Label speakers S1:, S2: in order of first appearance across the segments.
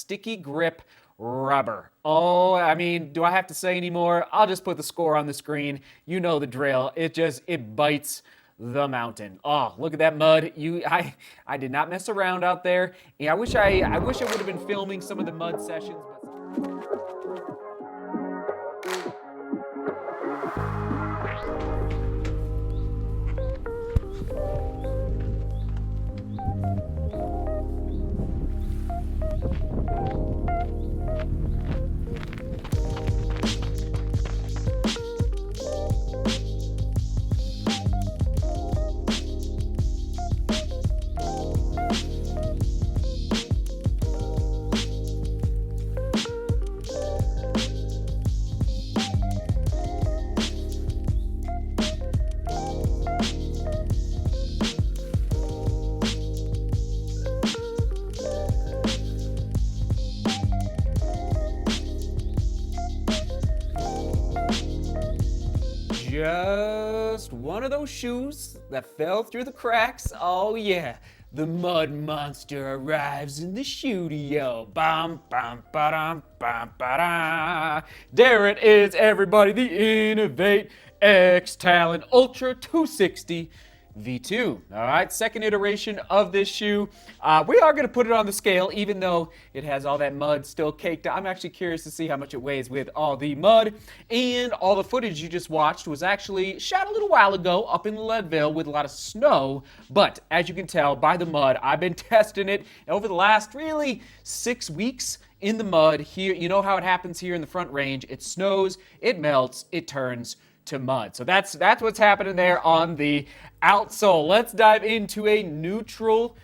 S1: sticky grip rubber. Oh, I mean, do I have to say any more? I'll just put the score on the screen. You know the drill. It bites the mountain. Oh, look at that mud. I did not mess around out there. And I wish I would have been filming some of the mud sessions, but just one of those shoes that fell through the cracks. Oh yeah, the mud monster arrives in the studio. Bam, bam, ba-dum, bam, ba-da. There it is, everybody, the inov-8 X-Talon Ultra 260 V2. All right, second iteration of this shoe. We are going to put it on the scale, even though it has all that mud still caked. I'm actually curious to see how much it weighs with all the mud. And all the footage you just watched was actually shot a little while ago up in Leadville with a lot of snow. But as you can tell by the mud, I've been testing it over the last really 6 weeks in the mud here. You know how it happens here in the Front Range. It snows, it melts, it turns to mud. So that's what's happening there on the outsole. Let's dive into a neutral,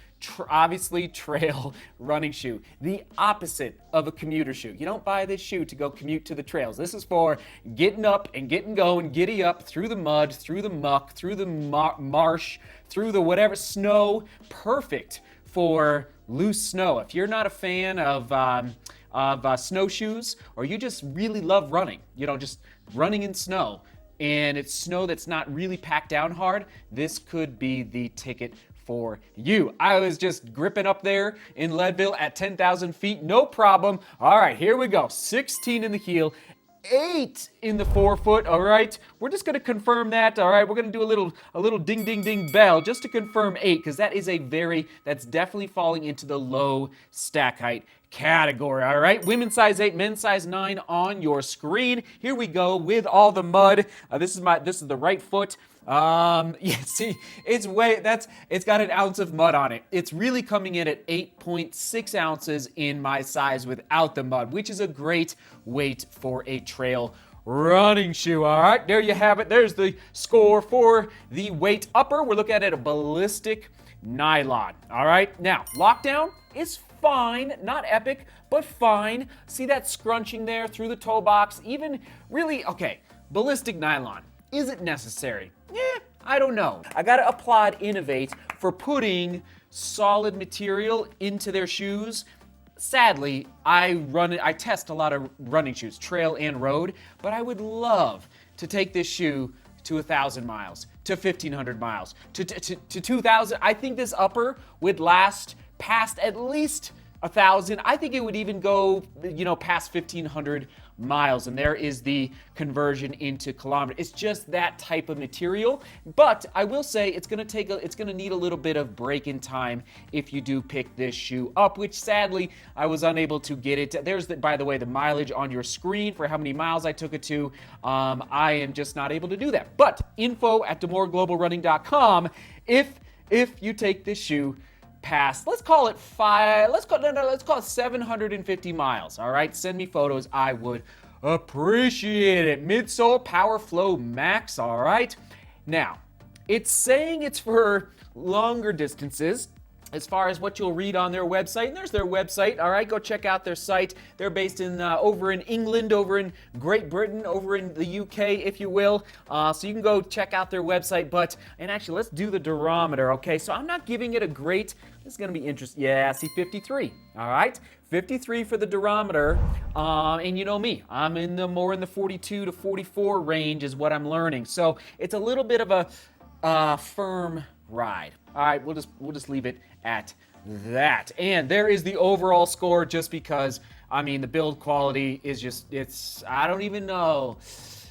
S1: obviously trail running shoe. The opposite of a commuter shoe. You don't buy this shoe to go commute to the trails. This is for getting up and getting going, giddy up through the mud, through the muck, through the marsh, through the whatever snow. Perfect for loose snow. If you're not a fan of snowshoes, or you just really love running, just running in snow, and it's snow that's not really packed down hard, this could be the ticket for you. I was just gripping up there in Leadville at 10,000 feet, no problem. All right, here we go. 16 in the heel, 8 in the forefoot. All right, we're just gonna confirm that. All right, we're gonna do a little ding ding ding bell just to confirm 8, because that's definitely falling into the low stack height category. All right, women's size 8, men's size 9 on your screen. Here we go with all the mud. This is the right foot. Yeah, see, it's got an ounce of mud on it. It's really coming in at 8.6 ounces in my size without the mud, which is a great weight for a trail running shoe. All right, there you have it. There's the score for the weight upper. We're looking at a ballistic nylon. All right, now lockdown is fine, not epic, but fine. See that scrunching there through the toe box? Even really, okay, ballistic nylon. Is it necessary? I don't know. I gotta applaud inov-8 for putting solid material into their shoes. Sadly, I test a lot of running shoes, trail and road, but I would love to take this shoe to 1,000 miles, to 1,500 miles, to 2,000. I think this upper would last past at least 1,000. I think it would even go, past 1,500 miles, and there is the conversion into kilometers. It's just that type of material, but I will say it's going to need a little bit of break-in time if you do pick this shoe up, which sadly I was unable to get it. There's by the way, the mileage on your screen for how many miles I took it to. I am just not able to do that. But info at DeMoorGlobalRunning.com. If you take this shoe past, let's call it 750 miles. All right, send me photos. I would appreciate it. Midsole Power Flow Max. All right, now it's saying it's for longer distances as far as what you'll read on their website, and there's their website. All right, go check out their site. They're based in over in England, over in Great Britain, over in the UK, if you will. So you can go check out their website. And actually, let's do the durometer. Okay, so I'm not giving it a great. This is going to be interesting. Yeah, see, 53. All right, 53 for the durometer. And you know me, I'm more in the 42 to 44 range is what I'm learning. So it's a little bit of a firm ride. All right, we'll just leave it at that. And there is the overall score, just because, I mean, the build quality is just, I don't even know.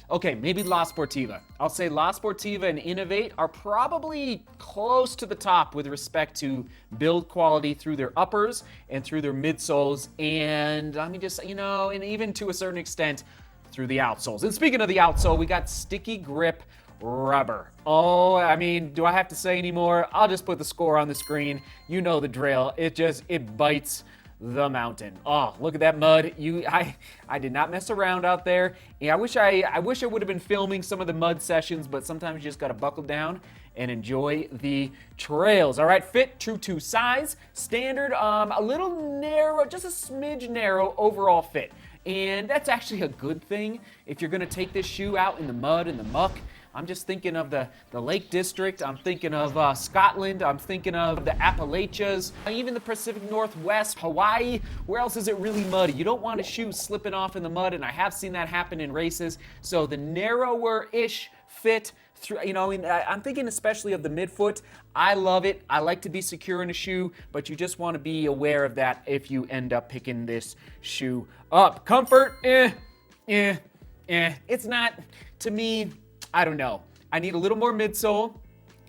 S1: Okay, maybe La Sportiva. I'll say La Sportiva and inov-8 are probably close to the top with respect to build quality through their uppers and through their midsoles, and I mean, just, you know, and even to a certain extent through the outsoles. And speaking of the outsole, we got sticky grip rubber. Oh, I mean, do I have to say any more? I'll just put the score on the screen. You know the drill. It bites the mountain. Oh, look at that mud. I did not mess around out there. Yeah, I wish I would have been filming some of the mud sessions, but sometimes you just got to buckle down and enjoy the trails. All right, fit, true to size, standard, a little narrow, just a smidge narrow overall fit. And that's actually a good thing if you're going to take this shoe out in the mud and the muck. I'm just thinking of the Lake District. I'm thinking of Scotland. I'm thinking of the Appalachias, even the Pacific Northwest, Hawaii. Where else is it really muddy? You don't want a shoe slipping off in the mud, and I have seen that happen in races. So the narrower-ish fit, you know, I'm thinking especially of the midfoot. I love it. I like to be secure in a shoe, but you just want to be aware of that if you end up picking this shoe up. Comfort, it's not, to me, I don't know. I need a little more midsole.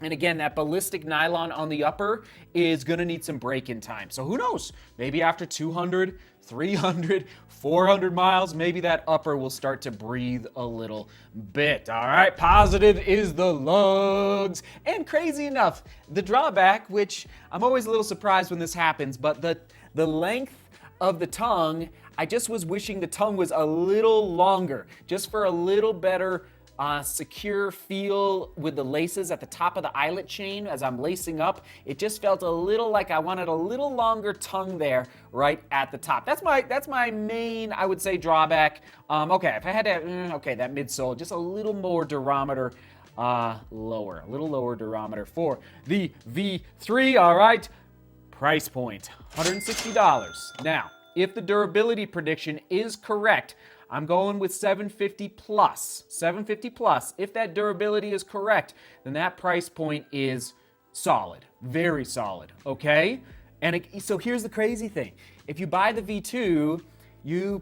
S1: And again, that ballistic nylon on the upper is going to need some break-in time. So who knows? Maybe after 200, 300, 400 miles, maybe that upper will start to breathe a little bit. All right, positive is the lugs. And crazy enough, the drawback, which I'm always a little surprised when this happens, but the length of the tongue, I just was wishing the tongue was a little longer, just for a little better secure feel with the laces at the top of the eyelet chain as I'm lacing up. It just felt a little like I wanted a little longer tongue there right at the top. That's my main, I would say, drawback. Okay, if I had to, okay, that midsole, just a little more durometer lower, a little lower durometer for the V3. All right, price point, $160. Now, if the durability prediction is correct, I'm going with 750 plus. 750 plus. If that durability is correct, then that price point is solid. Very solid, okay? And so here's the crazy thing. If you buy the V2, you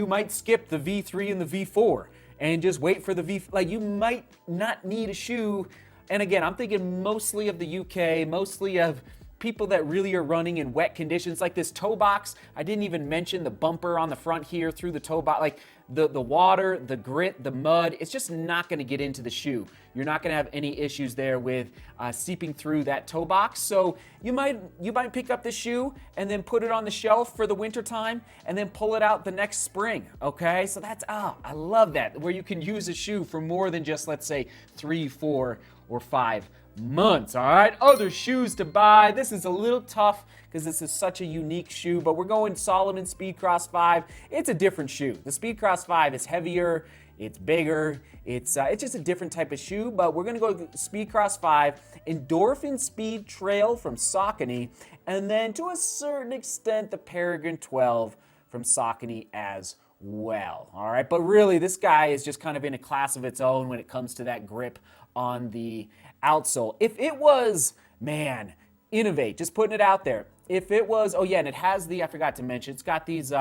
S1: might skip the V3 and the V4 and just wait for the V. Like, you might not need a shoe. And again, I'm thinking mostly of the UK, mostly of people that really are running in wet conditions, like this toe box. I didn't even mention the bumper on the front here through the toe box. Like the water, the grit, the mud, it's just not going to get into the shoe. You're not going to have any issues there with seeping through that toe box. So you might pick up the shoe and then put it on the shelf for the winter time and then pull it out the next spring. Okay, so that's, I love that, where you can use a shoe for more than just, let's say, 3, 4, or 5 months. All right, other shoes to buy. This is a little tough because this is such a unique shoe, but we're going Salomon Speedcross 5. It's a different shoe. The Speedcross 5 is heavier, it's bigger, it's just a different type of shoe, but we're gonna go Speedcross 5, Endorphin Speed Trail from Saucony, and then to a certain extent the Peregrine 12 from Saucony as well. All right, but really this guy is just kind of in a class of its own when it comes to that grip on the outsole. If it was, man, inov-8, just putting it out there. If it was, oh yeah, and it has I forgot to mention, it's got these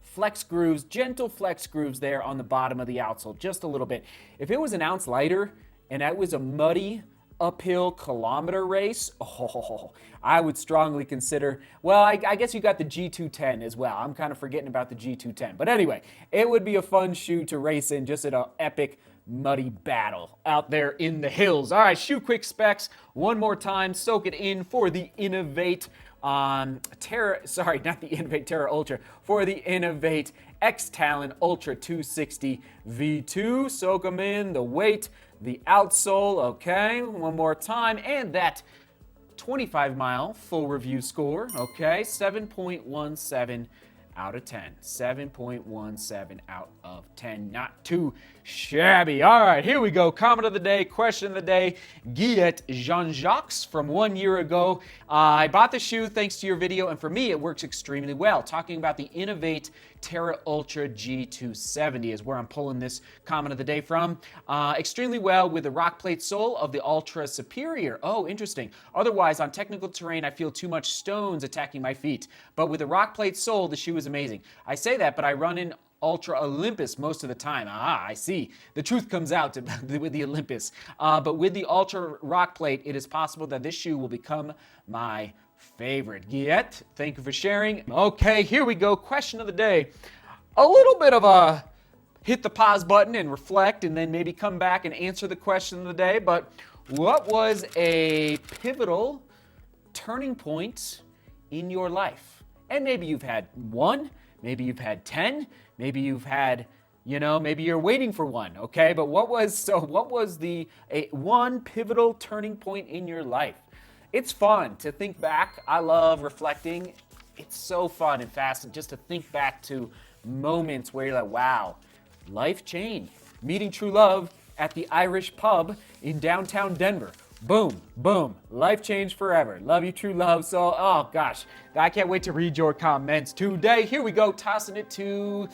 S1: flex grooves, gentle flex grooves there on the bottom of the outsole, just a little bit. If it was an ounce lighter and that was a muddy uphill kilometer race, I would strongly consider, well, I guess you got the G210 as well. I'm kind of forgetting about the G210. But anyway, it would be a fun shoe to race in, just at an epic muddy battle out there in the hills. All right, shoe quick specs one more time. Soak it in for the inov-8 Terra, sorry, not the inov-8 Terra Ultra, for the inov-8 X-Talon Ultra 260 V2. Soak them in, the weight, the outsole, okay, one more time, and that 25-mile full review score, okay, 7.17 out of 10. 7.17 out of 10. Not too shabby. All right, here we go. Comment of the day, question of the day. Guillet Jean-Jacques from 1 year ago. I bought the shoe thanks to your video, and for me, it works extremely well. Talking about the inov-8 Terra Ultra G270 is where I'm pulling this comment of the day from. Extremely well with the rock plate sole of the Ultra Superior. Oh, interesting. Otherwise, on technical terrain, I feel too much stones attacking my feet. But with the rock plate sole, the shoe is amazing. I say that, but I run in Ultra Olympus most of the time. I see. The truth comes out with the Olympus. But with the Ultra rock plate, it is possible that this shoe will become my favorite. Guillet, thank you for sharing. Okay, here we go. Question of the day. A little bit of a hit the pause button and reflect and then maybe come back and answer the question of the day. But what was a pivotal turning point in your life? And maybe you've had one, maybe you've had 10, maybe you've had, maybe you're waiting for one, okay? But what was the one pivotal turning point in your life? It's fun to think back. I love reflecting. It's so fun and fast just to think back to moments where you're like, wow, life changed. Meeting true love at the Irish pub in downtown Denver. Boom, boom, life changed forever. Love you, true love. So, oh gosh, I can't wait to read your comments today. Here we go, tossing it to,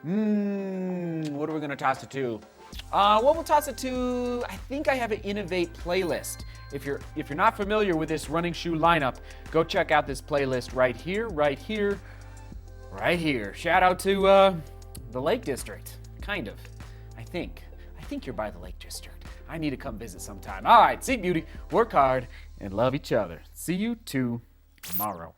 S1: what are we gonna toss it to? What we'll toss it to, I think I have an inov-8 playlist. If you're not familiar with this running shoe lineup, go check out this playlist right here, right here, right here. Shout out to the Lake District, kind of, I think you're by the Lake District. I need to come visit sometime. All right, seek beauty, work hard, and love each other. See you tomorrow.